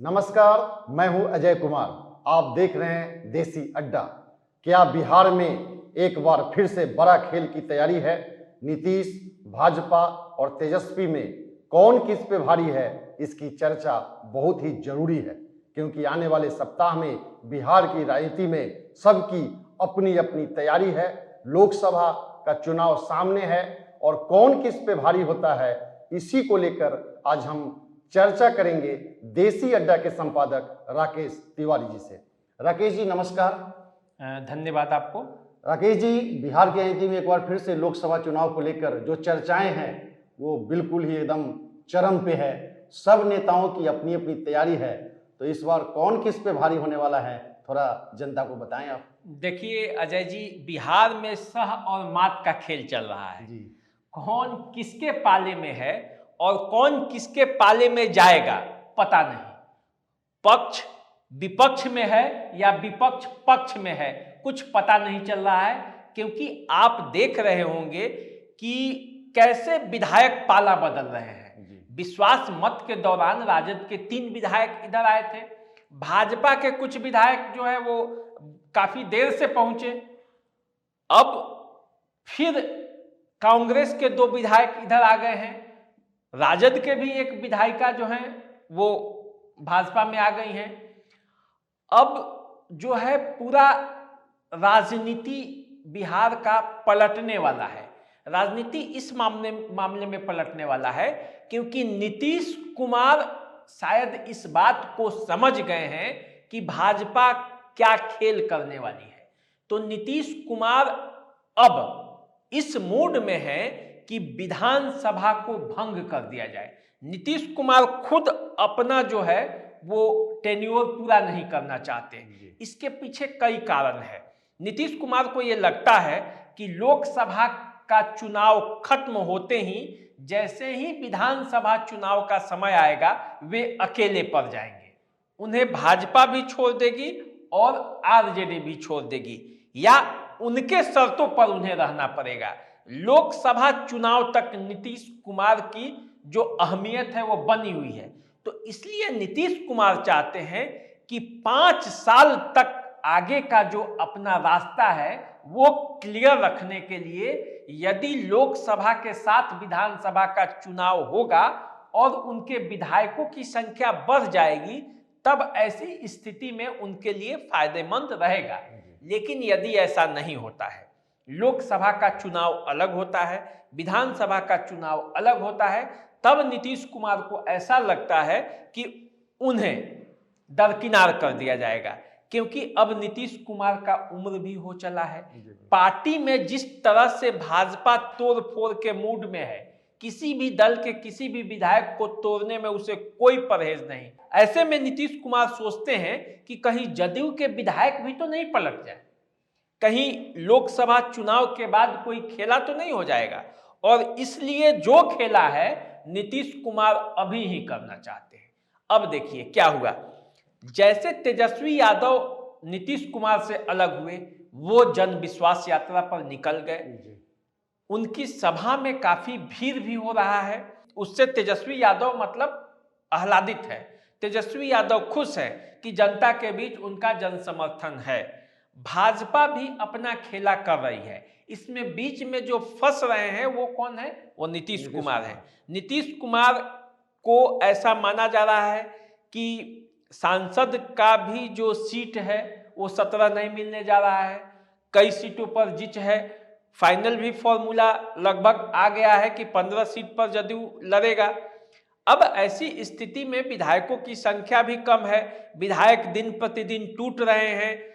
नमस्कार, मैं हूं अजय कुमार। आप देख रहे हैं देसी अड्डा। क्या बिहार में एक बार फिर से बड़ा खेल की तैयारी है? नीतीश, भाजपा और तेजस्वी में कौन किस पे भारी है, इसकी चर्चा बहुत ही जरूरी है, क्योंकि आने वाले सप्ताह में बिहार की राजनीति में सबकी अपनी अपनी तैयारी है। लोकसभा का चुनाव सामने है और कौन किस पे भारी होता है, इसी को लेकर आज हम चर्चा करेंगे देसी अड्डा के संपादक राकेश तिवारी जी से। राकेश जी नमस्कार। धन्यवाद आपको। राकेश जी, बिहार की राजनीति में एक बार फिर से लोकसभा चुनाव को लेकर जो चर्चाएं हैं वो बिल्कुल ही एकदम चरम पे है। सब नेताओं की अपनी अपनी तैयारी है, तो इस बार कौन किस पे भारी होने वाला है, थोड़ा जनता को बताएं आप। देखिए अजय जी, बिहार में सह और मात का खेल चल रहा है जी। कौन किसके पाले में है और कौन किसके पाले में जाएगा पता नहीं। पक्ष विपक्ष में है या विपक्ष पक्ष में है, कुछ पता नहीं चल रहा है, क्योंकि आप देख रहे होंगे कि कैसे विधायक पाला बदल रहे हैं। विश्वास मत के दौरान राजद के 3 विधायक इधर आए थे, भाजपा के कुछ विधायक जो है वो काफी देर से पहुंचे, अब फिर कांग्रेस के 2 विधायक इधर आ गए हैं, राजद के भी एक विधायिका जो हैं वो भाजपा में आ गई हैं। अब जो है पूरा राजनीति बिहार का पलटने वाला है। राजनीति इस मामले में पलटने वाला है क्योंकि नीतीश कुमार शायद इस बात को समझ गए हैं कि भाजपा क्या खेल करने वाली है। तो नीतीश कुमार अब इस मूड में है कि विधानसभा को भंग कर दिया जाए। नीतीश कुमार खुद अपना जो है वो टेन्योर पूरा नहीं करना चाहते। इसके पीछे कई कारण है। नीतीश कुमार को यह लगता है कि लोकसभा का चुनाव खत्म होते ही जैसे ही विधानसभा चुनाव का समय आएगा वे अकेले पड़ जाएंगे, उन्हें भाजपा भी छोड़ देगी और आरजेडी भी छोड़ देगी, या उनके शर्तों पर उन्हें रहना पड़ेगा। लोकसभा चुनाव तक नीतीश कुमार की जो अहमियत है वो बनी हुई है। तो इसलिए नीतीश कुमार चाहते हैं कि 5 साल तक आगे का जो अपना रास्ता है वो क्लियर रखने के लिए यदि लोकसभा के साथ विधानसभा का चुनाव होगा और उनके विधायकों की संख्या बढ़ जाएगी, तब ऐसी स्थिति में उनके लिए फायदेमंद रहेगा। लेकिन यदि ऐसा नहीं होता है, लोकसभा का चुनाव अलग होता है, विधानसभा का चुनाव अलग होता है, तब नीतीश कुमार को ऐसा लगता है कि उन्हें दरकिनार कर दिया जाएगा, क्योंकि अब नीतीश कुमार का उम्र भी हो चला है। पार्टी में जिस तरह से भाजपा तोड़ फोड़ के मूड में है, किसी भी दल के किसी भी विधायक को तोड़ने में उसे कोई परहेज नहीं। ऐसे में नीतीश कुमार सोचते हैं कि कहीं जदयू के विधायक भी तो नहीं पलट जाए, कहीं लोकसभा चुनाव के बाद कोई खेला तो नहीं हो जाएगा, और इसलिए जो खेला है नीतीश कुमार अभी ही करना चाहते हैं। अब देखिए क्या हुआ, जैसे तेजस्वी यादव नीतीश कुमार से अलग हुए, वो जन विश्वास यात्रा पर निकल गए, उनकी सभा में काफी भीड़ भी हो रहा है, उससे तेजस्वी यादव मतलब आह्लादित है। तेजस्वी यादव खुश है कि जनता के बीच उनका जन समर्थन है। भाजपा भी अपना खेला कर रही है, इसमें बीच में जो फंस रहे हैं वो कौन है? वो नीतीश कुमार है। नीतीश कुमार को ऐसा माना जा रहा है कि सांसद का भी जो सीट है वो 17 नहीं मिलने जा रहा है, कई सीटों पर जिच है। फाइनल भी फॉर्मूला लगभग आ गया है कि 15 सीट पर जदयू लड़ेगा। अब ऐसी स्थिति में विधायकों की संख्या भी कम है, विधायक दिन प्रतिदिन टूट रहे हैं,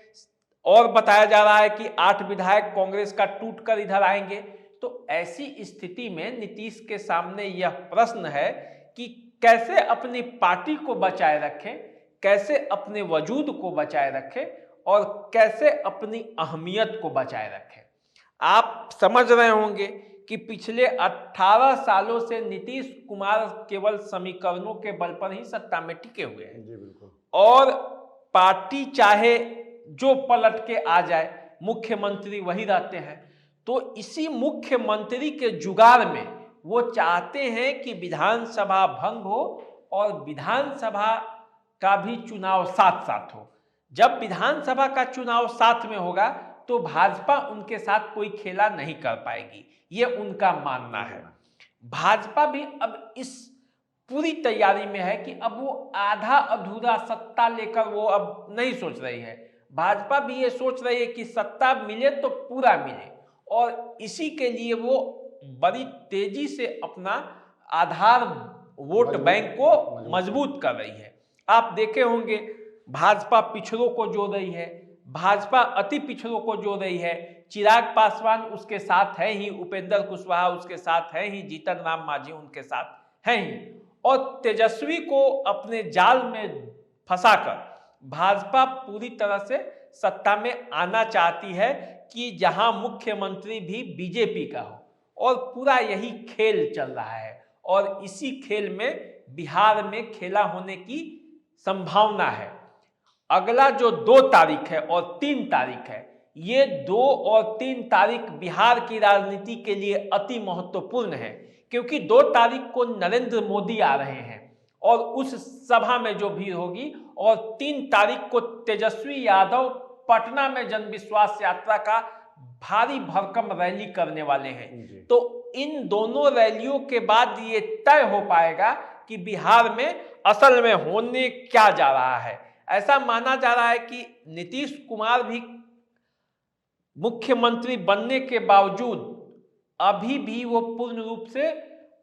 और बताया जा रहा है कि 8 विधायक कांग्रेस का टूट कर इधर आएंगे। तो ऐसी स्थिति में नीतीश के सामने यह प्रश्न है कि कैसे अपनी पार्टी को बचाए रखें, कैसे अपने वजूद को बचाए रखें और कैसे अपनी अहमियत को बचाए रखें। आप समझ रहे होंगे कि पिछले 18 सालों से नीतीश कुमार केवल समीकरणों के बल पर ही सत्ता में टिके हुए हैं। जी बिल्कुल। और पार्टी चाहे जो पलट के आ जाए, मुख्यमंत्री वही रहते हैं। तो इसी मुख्यमंत्री के जुगाड़ में वो चाहते हैं कि विधानसभा भंग हो और विधानसभा का भी चुनाव साथ साथ हो। जब विधानसभा का चुनाव साथ में होगा तो भाजपा उनके साथ कोई खेला नहीं कर पाएगी, ये उनका मानना है। भाजपा भी अब इस पूरी तैयारी में है कि अब वो आधा अधूरा सत्ता लेकर वो अब नहीं सोच रही है। भाजपा भी ये सोच रही है कि सत्ता मिले तो पूरा मिले, और इसी के लिए वो बड़ी तेजी से अपना आधार वोट बैंक को मजबूत कर रही है। आप देखे होंगे भाजपा पिछड़ों को जोड़ रही है, भाजपा अति पिछड़ों को जोड़ रही है। चिराग पासवान उसके साथ है ही, उपेंद्र कुशवाहा उसके साथ है ही, जीतन राम मांझी उनके साथ है ही, और तेजस्वी को अपने जाल में फंसाकर भाजपा पूरी तरह से सत्ता में आना चाहती है कि जहां मुख्यमंत्री भी बीजेपी का हो, और पूरा यही खेल चल रहा है। और इसी खेल में बिहार में खेला होने की संभावना है। अगला जो 2 तारीख है और 3 तारीख है, ये 2 और 3 तारीख बिहार की राजनीति के लिए अति महत्वपूर्ण है, क्योंकि 2 तारीख को नरेंद्र मोदी आ रहे हैं और उस सभा में जो भीड़ होगी, और 3 तारीख को तेजस्वी यादव पटना में जन विश्वास यात्रा का भारी भरकम रैली करने वाले हैं। तो इन दोनों रैलियों के बाद ये तय हो पाएगा कि बिहार में असल में होने क्या जा रहा है। ऐसा माना जा रहा है कि नीतीश कुमार भी मुख्यमंत्री बनने के बावजूद अभी भी वो पूर्ण रूप से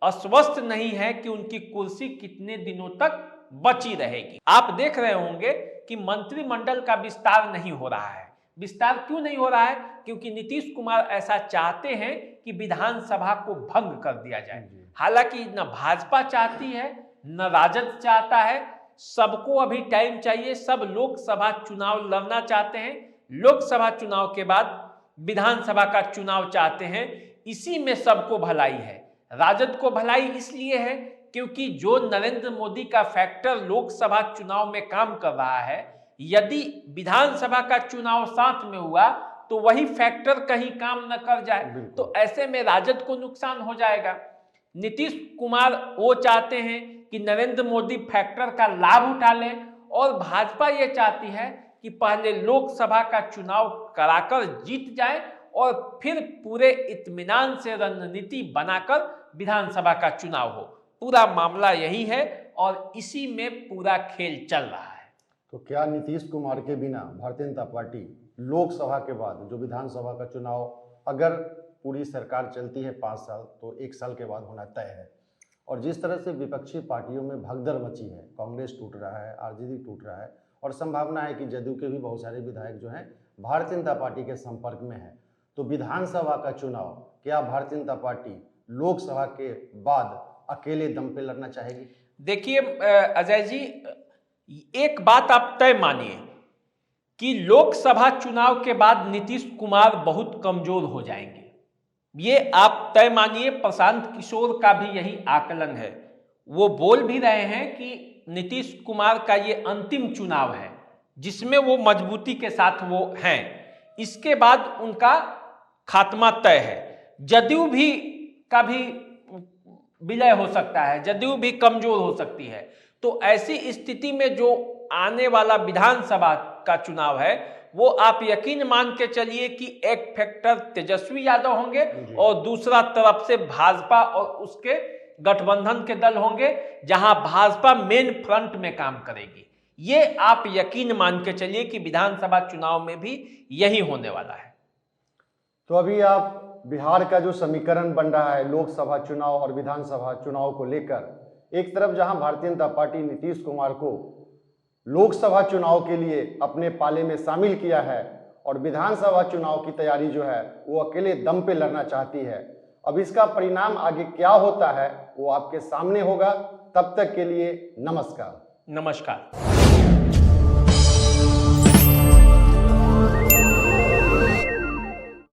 आश्वस्त नहीं है कि उनकी कुर्सी कितने दिनों तक बची रहेगी। आप देख रहे होंगे कि मंत्रिमंडल का विस्तार नहीं हो रहा है। विस्तार क्यों नहीं हो रहा है? क्योंकि नीतीश कुमार ऐसा चाहते हैं कि विधानसभा को भंग कर दिया जाए। हालांकि न भाजपा चाहती है, न राजद चाहता है, सबको अभी टाइम चाहिए। सब लोकसभा चुनाव लड़ना चाहते हैं, लोकसभा चुनाव के बाद विधानसभा का चुनाव चाहते हैं। इसी में सबको भलाई है। राजद को भलाई इसलिए है क्योंकि जो नरेंद्र मोदी का फैक्टर लोकसभा चुनाव में काम कर रहा है, यदि विधानसभा का चुनाव साथ में हुआ तो वही फैक्टर कहीं काम न कर जाए, तो ऐसे में राजद को नुकसान हो जाएगा। नीतीश कुमार वो चाहते हैं कि नरेंद्र मोदी फैक्टर का लाभ उठा लें, और भाजपा ये चाहती है कि पहले लोकसभा का चुनाव कराकर जीत जाए और फिर पूरे इत्मीनान से रणनीति बनाकर विधानसभा का चुनाव हो। पूरा मामला यही है और इसी में पूरा खेल चल रहा है। तो क्या नीतीश कुमार के बिना भारतीय जनता पार्टी लोकसभा के बाद जो विधानसभा का चुनाव, अगर पूरी सरकार चलती है 5 साल, तो 1 साल के बाद होना तय है? और जिस तरह से विपक्षी पार्टियों में भगदड़ मची है, कांग्रेस टूट रहा है, आरजेडी टूट रहा है, और संभावना है कि जदयू के भी बहुत सारे विधायक जो हैं भारतीय जनता पार्टी के संपर्क में हैं, तो विधानसभा का चुनाव क्या भारतीय जनता पार्टी लोकसभा के बाद अकेले दम पे लड़ना चाहेगी? देखिए अजय जी, एक बात आप तय मानिए कि लोकसभा चुनाव के बाद नीतीश कुमार बहुत कमजोर हो जाएंगे। ये आप तय मानिए। प्रशांत किशोर का भी यही आकलन है। वो बोल भी रहे हैं कि नीतीश कुमार का ये अंतिम चुनाव है जिसमें वो मजबूती के साथ वो हैं। इसके बाद उनका खात्मा तय है। जदयू भी का भी विलय हो सकता है, जदयू भी कमजोर हो सकती है। तो ऐसी स्थिति में जो आने वाला विधानसभा का चुनाव है, वो आप यकीन मान के चलिए कि एक फैक्टर तेजस्वी यादव होंगे और दूसरा तरफ से भाजपा और उसके गठबंधन के दल होंगे, जहां भाजपा मेन फ्रंट में काम करेगी। ये आप यकीन मान के चलिए कि विधानसभा चुनाव में भी यही होने वाला है। तो अभी आप बिहार का जो समीकरण बन रहा है लोकसभा चुनाव और विधानसभा चुनाव को लेकर, एक तरफ जहां भारतीय जनता पार्टी नीतीश कुमार को लोकसभा चुनाव के लिए अपने पाले में शामिल किया है और विधानसभा चुनाव की तैयारी जो है वो अकेले दम पे लड़ना चाहती है। अब इसका परिणाम आगे क्या होता है वो आपके सामने होगा। तब तक के लिए नमस्कार। नमस्कार।